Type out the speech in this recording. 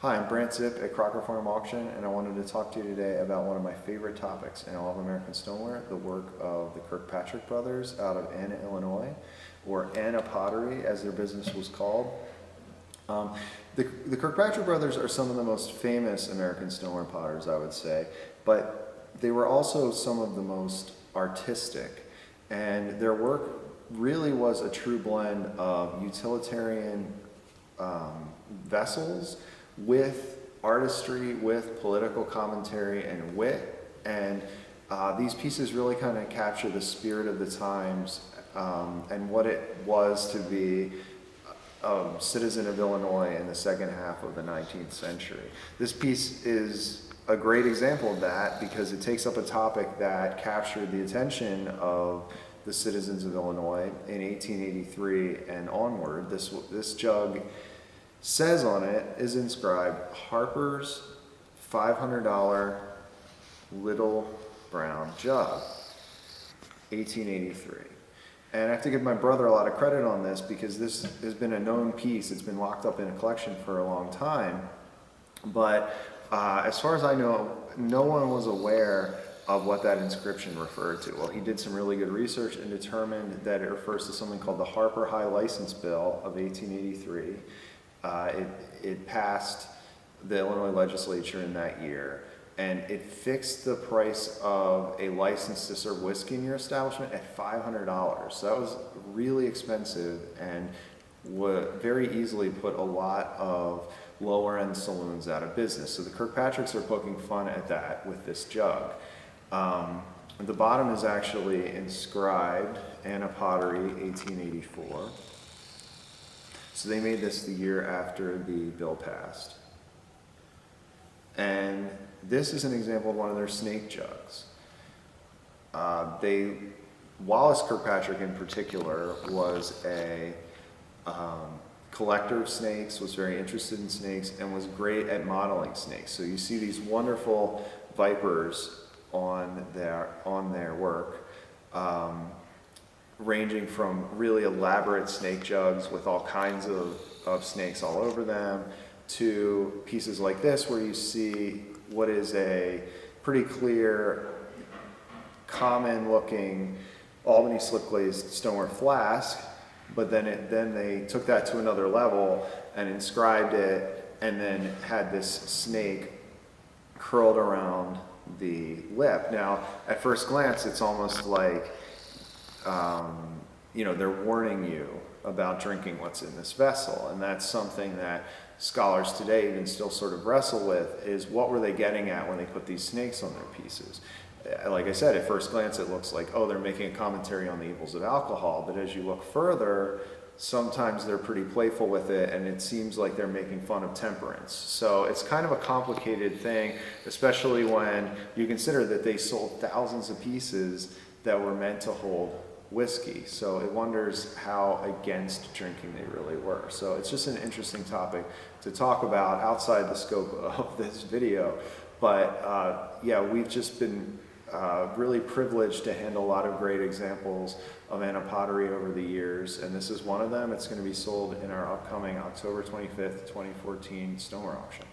Hi, I'm Brant Zipp at Crocker Farm Auction, and I wanted to talk to you today about one of my favorite topics in all of American stoneware, the work of the Kirkpatrick brothers out of Anna, Illinois, or Anna Pottery as their business was called. The Kirkpatrick brothers are some of the most famous American stoneware potters, I would say, but they were also some of the most artistic, and their work really was a true blend of utilitarian vessels with artistry, with political commentary and wit, and these pieces really kind of capture the spirit of the times and what it was to be a citizen of Illinois in the second half of the 19th century. This piece is a great example of that because it takes up a topic that captured the attention of the citizens of Illinois in 1883 and onward. This jug says on it, is inscribed, Harper's $500 Little Brown Jug, 1883. And I have to give my brother a lot of credit on this because this has been a known piece. It's been locked up in a collection for a long time. But as far as I know, no one was aware of what that inscription referred to. Well, he did some really good research and determined that it refers to something called the Harper High License Bill of 1883. It passed the Illinois legislature in that year, and it fixed the price of a license to serve whiskey in your establishment at $500. So that was really expensive and would very easily put a lot of lower end saloons out of business. So the Kirkpatricks are poking fun at that with this jug. The bottom is actually inscribed Anna Pottery 1884. So they made this the year after the bill passed. And this is an example of one of their snake jugs. Wallace Kirkpatrick in particular was a collector of snakes, was very interested in snakes, and was great at modeling snakes. So you see these wonderful vipers on their work. Ranging from really elaborate snake jugs with all kinds of snakes all over them to pieces like this where you see what is a pretty clear, common looking Albany slip glazed stoneware flask, but then they took that to another level and inscribed it and then had this snake curled around the lip. Now, at first glance, it's almost like they're warning you about drinking what's in this vessel, and that's something that scholars today even still sort of wrestle with, is what were they getting at when they put these snakes on their pieces. Like I said, at first glance it looks like, oh, they're making a commentary on the evils of alcohol, but as you look further, sometimes they're pretty playful with it, and it seems like they're making fun of temperance. So it's kind of a complicated thing, especially when you consider that they sold thousands of pieces that were meant to hold whiskey. So it wonders how against drinking they really were. So it's just an interesting topic to talk about outside the scope of this video. But yeah, we've just been really privileged to handle a lot of great examples of Anna Pottery over the years, and this is one of them. It's going to be sold in our upcoming October 25th, 2014 stoneware auction.